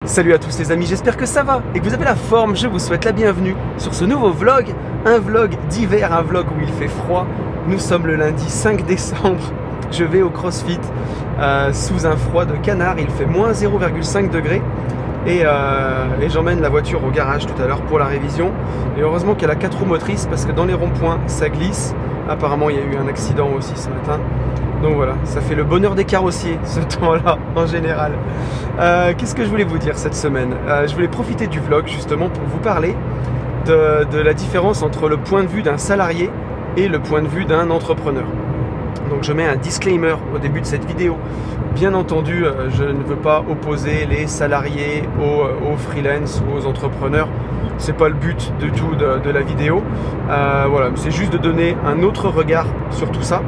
Salut à tous les amis, j'espère que ça va et que vous avez la forme. Je vous souhaite la bienvenue sur ce nouveau vlog, un vlog d'hiver, un vlog où il fait froid. Nous sommes le lundi 5 décembre, je vais au CrossFit sous un froid de canard, il fait moins 0,5 degrés et j'emmène la voiture au garage tout à l'heure pour la révision. Et heureusement qu'elle a 4 roues motrices parce que dans les ronds-points ça glisse. Apparemment il y a eu un accident aussi ce matin. Donc voilà, ça fait le bonheur des carrossiers, ce temps-là, en général. Qu'est-ce que je voulais vous dire cette semaine? Je voulais profiter du vlog, justement, pour vous parler de la différence entre le point de vue d'un salarié et le point de vue d'un entrepreneur. Donc je mets un disclaimer au début de cette vidéo. Bien entendu, je ne veux pas opposer les salariés aux freelance ou aux entrepreneurs. C'est pas le but du tout de la vidéo. Voilà, c'est juste de donner un autre regard sur tout ça.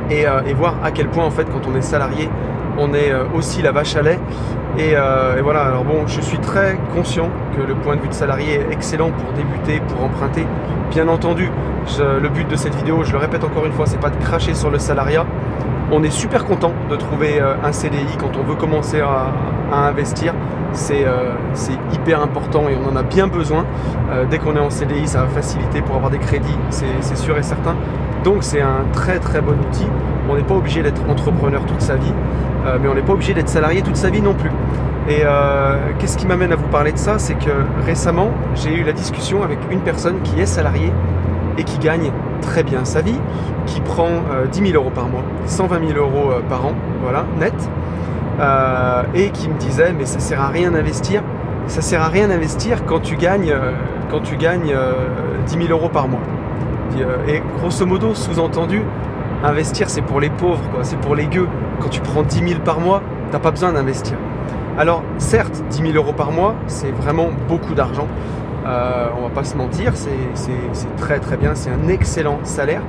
Et voir à quel point en fait quand on est salarié on est aussi la vache à lait et voilà. Alors bon, je suis très conscient que le point de vue de salarié est excellent pour débuter, pour emprunter, bien entendu. Le but de cette vidéo, je le répète encore une fois, c'est pas de cracher sur le salariat. On est super content de trouver un CDI quand on veut commencer à investir. C'est hyper important et on en a bien besoin. Dès qu'on est en CDI, ça va faciliter pour avoir des crédits, c'est sûr et certain. Donc c'est un très très bon outil. On n'est pas obligé d'être entrepreneur toute sa vie, mais on n'est pas obligé d'être salarié toute sa vie non plus. Et qu'est-ce qui m'amène à vous parler de ça? C'est que récemment, j'ai eu la discussion avec une personne qui est salariée et qui gagne très bien sa vie, qui prend 10 000 euros par mois, 120 000 euros par an, voilà, net, et qui me disait mais ça sert à rien d'investir, ça sert à rien d'investir quand tu gagnes 10 000 euros par mois. Et grosso modo, sous-entendu, investir c'est pour les pauvres, quoi, c'est pour les gueux. Quand tu prends 10 000 par mois, t'as pas besoin d'investir. Alors certes, 10 000 euros par mois, c'est vraiment beaucoup d'argent. On va pas se mentir, c'est très très bien, c'est un excellent salaire.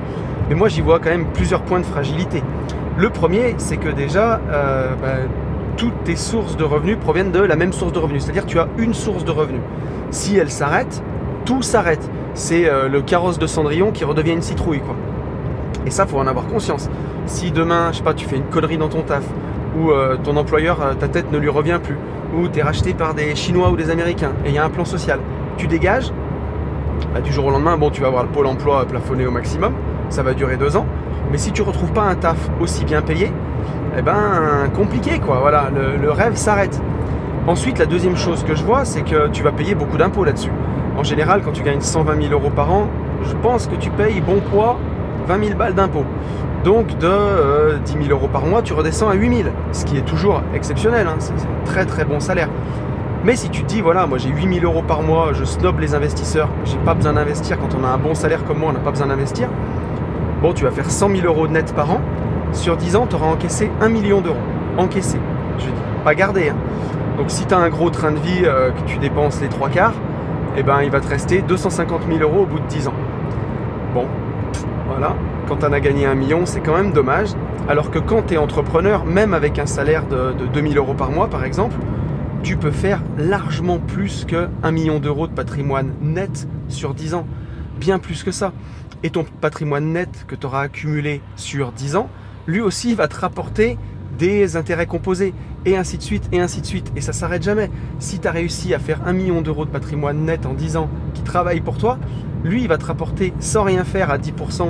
Mais moi j'y vois quand même plusieurs points de fragilité. Le premier, c'est que déjà, toutes tes sources de revenus proviennent de la même source de revenus. C'est-à-dire que tu as une source de revenus. Si elle s'arrête, tout s'arrête. C'est le carrosse de Cendrillon qui redevient une citrouille, quoi. Et ça, faut en avoir conscience. Si demain, je sais pas, tu fais une connerie dans ton taf, ou ton employeur, ta tête ne lui revient plus, ou tu es racheté par des Chinois ou des Américains, et il y a un plan social, tu dégages, du jour au lendemain, bon, tu vas avoir le pôle emploi plafonné au maximum, ça va durer 2 ans, mais si tu retrouves pas un taf aussi bien payé, eh ben, compliqué, quoi, voilà, le rêve s'arrête. Ensuite, la deuxième chose que je vois, c'est que tu vas payer beaucoup d'impôts là-dessus. En général, quand tu gagnes 120 000 euros par an, je pense que tu payes bon poids 20 000 balles d'impôts. Donc de 10 000 euros par mois, tu redescends à 8 000, ce qui est toujours exceptionnel, hein, c'est un très très bon salaire. Mais si tu te dis, voilà, moi j'ai 8 000 euros par mois, je snob les investisseurs, j'ai pas besoin d'investir, quand on a un bon salaire comme moi, on n'a pas besoin d'investir. Bon, tu vas faire 100 000 euros net par an, sur 10 ans, tu auras encaissé 1 million d'euros. Encaissé, je dis, pas gardé, hein. Donc si tu as un gros train de vie que tu dépenses les 3/4, eh ben, il va te rester 250 000 euros au bout de 10 ans. Bon, voilà, quand tu en as gagné 1 million, c'est quand même dommage. Alors que quand tu es entrepreneur, même avec un salaire de 2 000 euros par mois, par exemple, tu peux faire largement plus que 1 million d'euros de patrimoine net sur 10 ans. Bien plus que ça. Et ton patrimoine net que tu auras accumulé sur 10 ans, lui aussi va te rapporter des intérêts composés, et ainsi de suite, et ainsi de suite. Et ça s'arrête jamais. Si tu as réussi à faire 1 million d'euros de patrimoine net en 10 ans qui travaille pour toi, lui, il va te rapporter, sans rien faire, à 10%,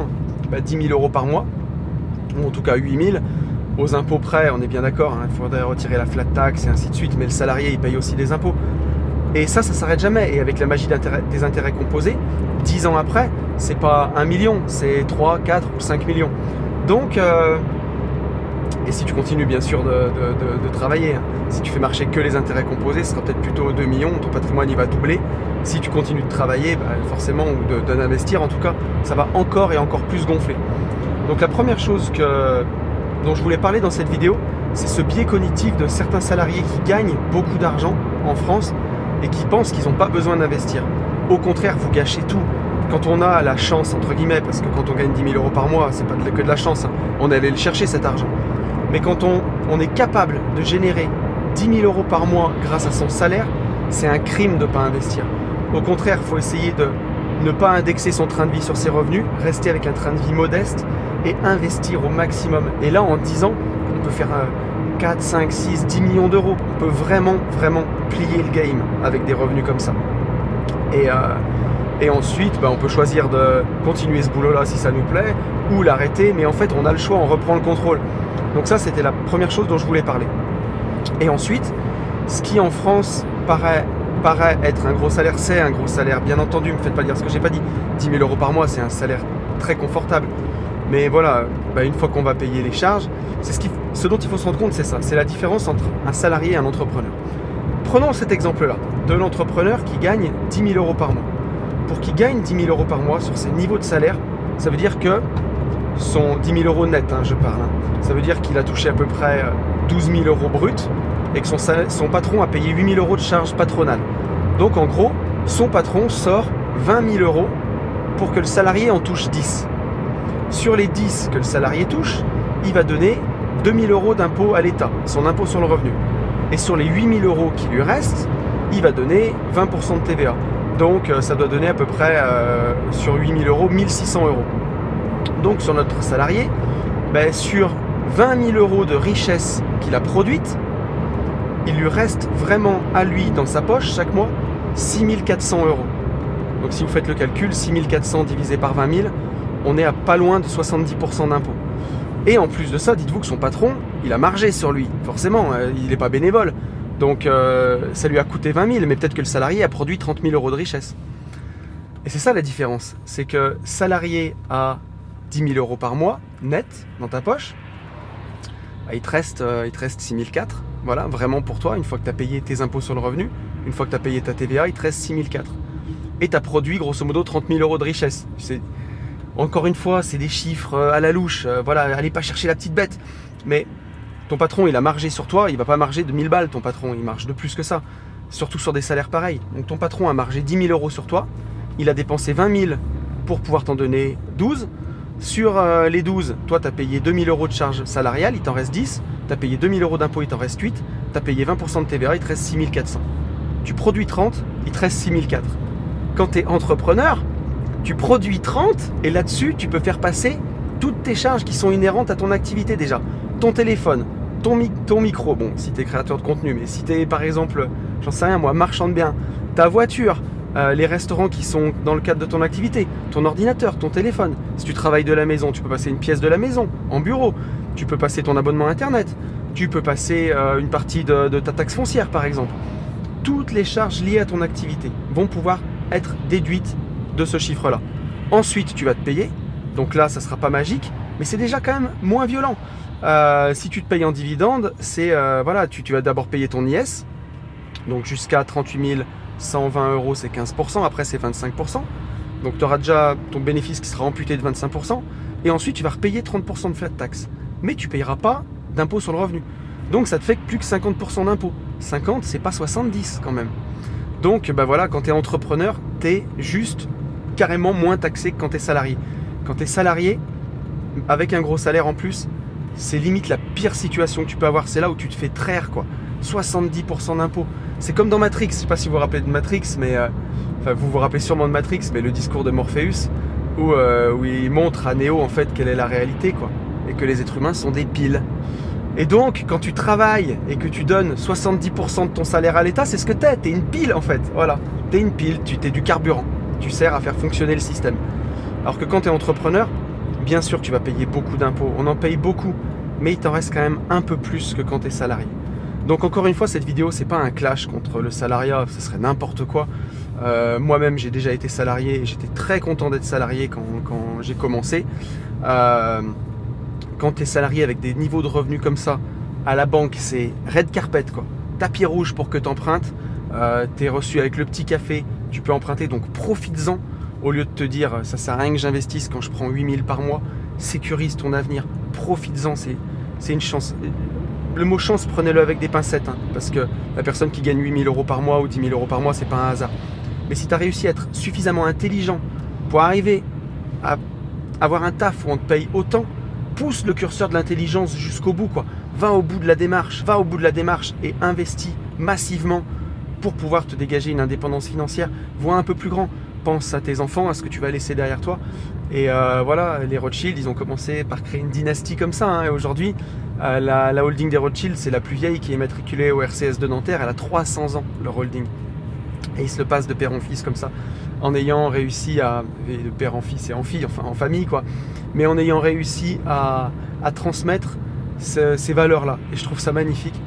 10 000 euros par mois, ou en tout cas 8 000. Aux impôts près, on est bien d'accord, hein, il faudrait retirer la flat tax et ainsi de suite, mais le salarié, il paye aussi des impôts. Et ça s'arrête jamais. Et avec la magie des intérêts composés, 10 ans après, c'est pas 1 million, c'est 3, 4 ou 5 millions. Donc, et si tu continues bien sûr de travailler, hein. Si tu fais marcher que les intérêts composés, ce sera peut-être plutôt 2 millions, ton patrimoine il va doubler. Si tu continues de travailler, forcément, ou d'investir en tout cas, ça va encore et encore plus gonfler. Donc la première chose dont je voulais parler dans cette vidéo, c'est ce biais cognitif de certains salariés qui gagnent beaucoup d'argent en France et qui pensent qu'ils n'ont pas besoin d'investir. Au contraire, vous gâchez tout. Quand on a la chance, entre guillemets, parce que quand on gagne 10 000 euros par mois, c'est pas que de la chance, hein, on est allé le chercher cet argent. Mais quand on est capable de générer 10 000 euros par mois grâce à son salaire, c'est un crime de ne pas investir. Au contraire, il faut essayer de ne pas indexer son train de vie sur ses revenus, rester avec un train de vie modeste et investir au maximum. Et là, en 10 ans, on peut faire 4, 5, 6, 10 millions d'euros. On peut vraiment plier le game avec des revenus comme ça. Et ensuite, on peut choisir de continuer ce boulot-là si ça nous plaît, ou l'arrêter, mais en fait, on a le choix, on reprend le contrôle. Donc ça, c'était la première chose dont je voulais parler. Et ensuite, ce qui en France paraît être un gros salaire, c'est un gros salaire, bien entendu, ne me faites pas dire ce que j'ai pas dit. 10 000 euros par mois, c'est un salaire très confortable. Mais voilà, une fois qu'on va payer les charges, ce dont il faut se rendre compte, c'est ça. C'est la différence entre un salarié et un entrepreneur. Prenons cet exemple-là, de l'entrepreneur qui gagne 10 000 euros par mois. Pour qu'il gagne 10 000 euros par mois sur ses niveaux de salaire, ça veut dire que son 10 000 euros net, je parle, ça veut dire qu'il a touché à peu près 12 000 euros bruts et que son patron a payé 8 000 euros de charges patronales. Donc en gros, son patron sort 20 000 euros pour que le salarié en touche 10. Sur les 10 que le salarié touche, il va donner 2 000 euros d'impôt à l'État, son impôt sur le revenu. Et sur les 8 000 euros qui lui restent, il va donner 20% de TVA. Donc ça doit donner à peu près sur 8 000 euros, 1 600 euros. Donc sur notre salarié, sur 20 000 euros de richesse qu'il a produite, il lui reste vraiment à lui dans sa poche chaque mois 6 400 euros. Donc si vous faites le calcul, 6 400 divisé par 20 000, on est à pas loin de 70% d'impôt. Et en plus de ça, dites-vous que son patron, il a margé sur lui. Forcément, il n'est pas bénévole. Donc ça lui a coûté 20 000, mais peut-être que le salarié a produit 30 000 euros de richesse. Et c'est ça la différence. C'est que salarié à 10 000 euros par mois, net, dans ta poche, il te reste 6 400. Voilà, vraiment pour toi, une fois que tu as payé tes impôts sur le revenu, une fois que tu as payé ta TVA, il te reste 6 400. Et tu as produit grosso modo 30 000 euros de richesse. Encore une fois, c'est des chiffres à la louche. Voilà, allez pas chercher la petite bête. Mais ton patron, il a margé sur toi, il va pas marger de 1000 balles, ton patron, il marge de plus que ça. Surtout sur des salaires pareils. Donc ton patron a margé 10 000 euros sur toi, il a dépensé 20 000 pour pouvoir t'en donner 12. Sur les 12, toi, tu as payé 2 000 euros de charges salariales, il t'en reste 10. Tu as payé 2 000 euros d'impôts, il t'en reste 8. Tu as payé 20% de TVA, il te reste 6 400. Tu produis 30, il te reste 6 400. Quand tu es entrepreneur, tu produis 30 et là-dessus, tu peux faire passer toutes tes charges qui sont inhérentes à ton activité déjà. Ton téléphone, ton micro, bon, si tu es créateur de contenu, mais si tu es par exemple, j'en sais rien moi, marchand de biens, ta voiture, les restaurants qui sont dans le cadre de ton activité, ton ordinateur, ton téléphone. Si tu travailles de la maison, tu peux passer une pièce de la maison en bureau, tu peux passer ton abonnement internet, tu peux passer une partie de ta taxe foncière par exemple. Toutes les charges liées à ton activité vont pouvoir être déduites de ce chiffre-là. Ensuite, tu vas te payer. Donc là, ça ne sera pas magique, mais c'est déjà quand même moins violent. Si tu te payes en dividende, c'est voilà, tu vas d'abord payer ton IS. Donc jusqu'à 38 120 euros, c'est 15%. Après, c'est 25%. Donc tu auras déjà ton bénéfice qui sera amputé de 25%. Et ensuite, tu vas repayer 30% de flat tax. Mais tu ne payeras pas d'impôt sur le revenu. Donc ça te fait plus que 50% d'impôt. 50, c'est pas 70 quand même. Donc voilà, quand tu es entrepreneur, tu es juste carrément moins taxé que quand tu es salarié. Quand tu es salarié, avec un gros salaire en plus, c'est limite la pire situation que tu peux avoir. C'est là où tu te fais traire, quoi. 70% d'impôt. C'est comme dans Matrix. Je ne sais pas si vous vous rappelez de Matrix, mais vous vous rappelez sûrement de Matrix, mais le discours de Morpheus, où il montre à Neo en fait quelle est la réalité, quoi, et que les êtres humains sont des piles. Et donc, quand tu travailles et que tu donnes 70% de ton salaire à l'État, c'est ce que t'es. T'es une pile en fait. Voilà, t'es une pile. T'es du carburant. Tu sers à faire fonctionner le système. Alors que quand tu es entrepreneur, bien sûr, tu vas payer beaucoup d'impôts. On en paye beaucoup, mais il t'en reste quand même un peu plus que quand tu es salarié. Donc encore une fois, cette vidéo, c'est pas un clash contre le salariat, ce serait n'importe quoi. Moi-même, j'ai déjà été salarié et j'étais très content d'être salarié quand j'ai commencé. Quand tu es salarié avec des niveaux de revenus comme ça, à la banque, c'est red carpet, quoi. Tapis rouge pour que tu empruntes. Tu es reçu avec le petit café, tu peux emprunter, donc profites-en. Au lieu de te dire, ça sert à rien que j'investisse quand je prends 8 000 par mois, sécurise ton avenir, profites-en, c'est une chance. Le mot chance, prenez-le avec des pincettes, hein, parce que la personne qui gagne 8 000 euros par mois ou 10 000 euros par mois, c'est pas un hasard. Mais si tu as réussi à être suffisamment intelligent pour arriver à avoir un taf où on te paye autant, pousse le curseur de l'intelligence jusqu'au bout, quoi. Va au bout de la démarche, et investis massivement pour pouvoir te dégager une indépendance financière. Vois un peu plus grand. pense à tes enfants, à ce que tu vas laisser derrière toi. Et voilà, les Rothschild, ils ont commencé par créer une dynastie comme ça. Hein, et aujourd'hui, la holding des Rothschild, c'est la plus vieille qui est matriculée au RCS de Nanterre. Elle a 300 ans, leur holding. Et ils se le passent de père en fils comme ça, en ayant réussi de père en fils et en fille, enfin en famille quoi, mais en ayant réussi à transmettre ces valeurs-là. Et je trouve ça magnifique.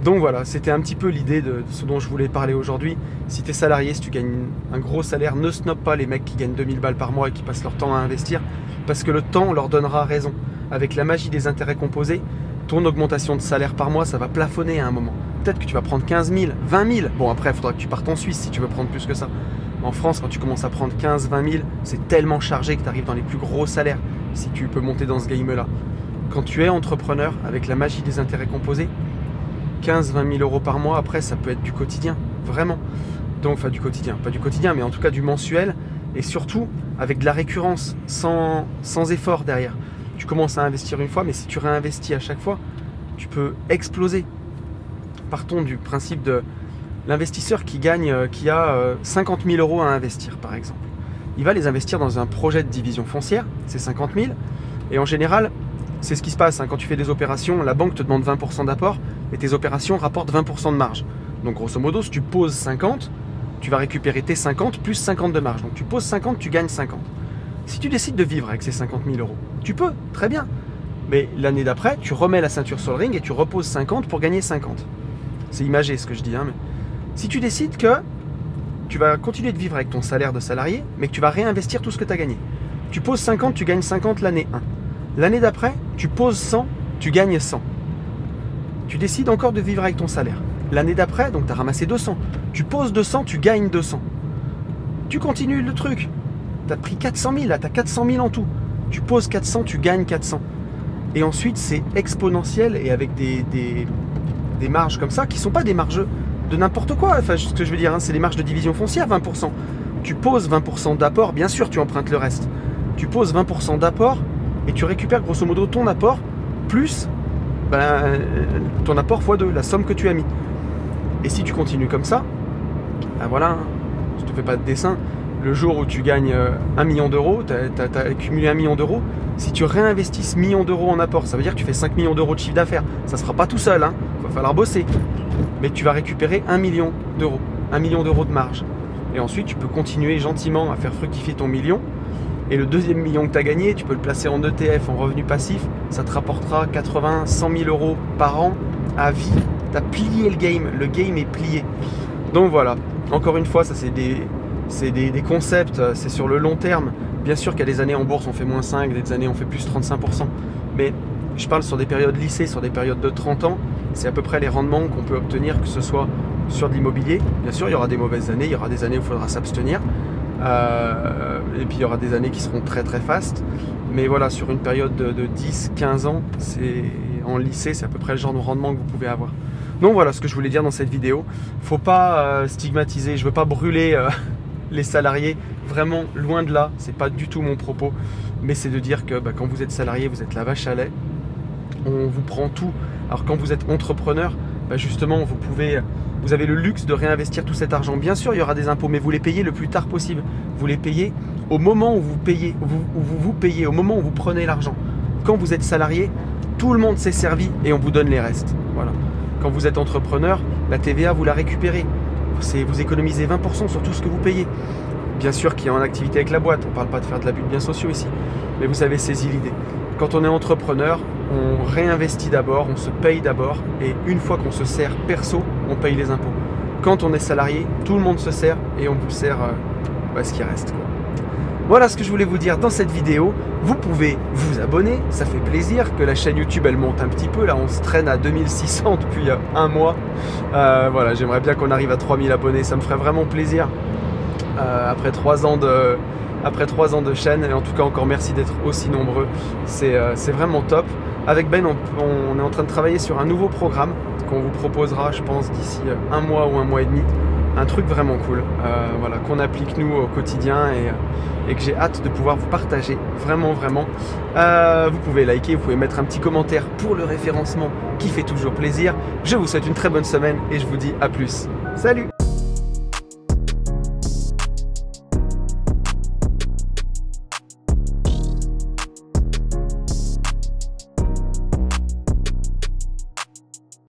Donc voilà, c'était un petit peu l'idée de ce dont je voulais parler aujourd'hui. Si tu es salarié, si tu gagnes un gros salaire, ne snob pas les mecs qui gagnent 2000 balles par mois et qui passent leur temps à investir, parce que le temps leur donnera raison. Avec la magie des intérêts composés, ton augmentation de salaire par mois, ça va plafonner à un moment. Peut-être que tu vas prendre 15 000, 20 000. Bon, après, il faudra que tu partes en Suisse si tu veux prendre plus que ça. En France, quand tu commences à prendre 15, 20 000, c'est tellement chargé que tu arrives dans les plus gros salaires, si tu peux monter dans ce game-là. Quand tu es entrepreneur, avec la magie des intérêts composés, 15, 20 000 euros par mois, après, ça peut être du quotidien, vraiment. Donc, enfin, du quotidien, pas du quotidien, mais en tout cas du mensuel, et surtout avec de la récurrence, sans effort derrière. Tu commences à investir une fois, mais si tu réinvestis à chaque fois, tu peux exploser. Partons du principe de l'investisseur qui a 50 000 euros à investir, par exemple. Il va les investir dans un projet de division foncière, c'est 50 000, et en général, c'est ce qui se passe. Hein, quand tu fais des opérations, la banque te demande 20% d'apport, et tes opérations rapportent 20% de marge. Donc grosso modo, si tu poses 50, tu vas récupérer tes 50 plus 50 de marge. Donc tu poses 50, tu gagnes 50. Si tu décides de vivre avec ces 50 000 euros, tu peux, très bien. Mais l'année d'après, tu remets la ceinture sur le ring et tu reposes 50 pour gagner 50. C'est imagé ce que je dis. Hein, mais si tu décides que tu vas continuer de vivre avec ton salaire de salarié, mais que tu vas réinvestir tout ce que tu as gagné. Tu poses 50, tu gagnes 50 l'année 1. L'année d'après, tu poses 100, tu gagnes 100. Tu décides encore de vivre avec ton salaire. L'année d'après, donc tu as ramassé 200. Tu poses 200, tu gagnes 200. Tu continues le truc. Tu as pris 400 000, là tu as 400 000 en tout. Tu poses 400, tu gagnes 400. Et ensuite, c'est exponentiel et avec des marges comme ça, qui ne sont pas des marges de n'importe quoi. Enfin, ce que je veux dire, hein, c'est les marges de division foncière, 20%. Tu poses 20% d'apport, bien sûr, tu empruntes le reste. Tu poses 20% d'apport et tu récupères grosso modo ton apport plus ton apport x2, la somme que tu as mis. Et si tu continues comme ça, ben voilà, je ne te fais pas de dessin, le jour où tu gagnes 1 million d'euros, tu as accumulé 1 million d'euros, si tu réinvestis ce million d'euros en apport, ça veut dire que tu fais 5 millions d'euros de chiffre d'affaires. Ça ne sera pas tout seul, hein, il va falloir bosser. Mais tu vas récupérer 1 million d'euros, 1 million d'euros de marge. Et ensuite, tu peux continuer gentiment à faire fructifier ton million. Et le deuxième million que tu as gagné, tu peux le placer en ETF, en revenu passif. Ça te rapportera 80, 100 000 euros par an à vie. Tu as plié le game est plié. Donc voilà, encore une fois, ça c'est des concepts, c'est sur le long terme. Bien sûr qu'il y a des années en bourse on fait moins 5, des années on fait plus 35%. Mais je parle sur des périodes lycée, sur des périodes de 30 ans. C'est à peu près les rendements qu'on peut obtenir, que ce soit sur de l'immobilier. Bien sûr, il y aura des mauvaises années, il y aura des années où il faudra s'abstenir. Et puis il y aura des années qui seront très très fastes. Mais voilà, sur une période de 10-15 ans, en lycée, c'est à peu près le genre de rendement que vous pouvez avoir. Donc voilà ce que je voulais dire dans cette vidéo. Faut pas stigmatiser, je veux pas brûler les salariés, vraiment loin de là, c'est pas du tout mon propos. Mais c'est de dire que quand vous êtes salarié, vous êtes la vache à lait. On vous prend tout. Alors quand vous êtes entrepreneur, justement, vous avez le luxe de réinvestir tout cet argent. Bien sûr, il y aura des impôts, mais vous les payez le plus tard possible. Vous les payez au moment où vous payez, au moment où vous prenez l'argent. Quand vous êtes salarié, tout le monde s'est servi et on vous donne les restes. Voilà. Quand vous êtes entrepreneur, la TVA, vous la récupérez. Vous économisez 20% sur tout ce que vous payez. Bien sûr qu'il y a en activité avec la boîte, on ne parle pas de faire de l'abus de biens sociaux ici, mais vous avez saisi l'idée. Quand on est entrepreneur, on réinvestit d'abord, on se paye d'abord, et une fois qu'on se sert perso, on paye les impôts. Quand on est salarié, tout le monde se sert et on vous sert ce qui reste, quoi. Voilà ce que je voulais vous dire dans cette vidéo. Vous pouvez vous abonner, ça fait plaisir que la chaîne YouTube elle monte un petit peu. Là on se traîne à 2600 depuis un mois. Voilà, j'aimerais bien qu'on arrive à 3000 abonnés, ça me ferait vraiment plaisir. Après 3 ans de chaîne, et en tout cas encore merci d'être aussi nombreux, c'est vraiment top. Avec Ben on est en train de travailler sur un nouveau programme qu'on vous proposera je pense d'ici un mois ou un mois et demi. Un truc vraiment cool, voilà, qu'on applique nous au quotidien et que j'ai hâte de pouvoir vous partager, vraiment. Vous pouvez liker, vous pouvez mettre un petit commentaire pour le référencement qui fait toujours plaisir. Je vous souhaite une très bonne semaine et je vous dis à plus. Salut!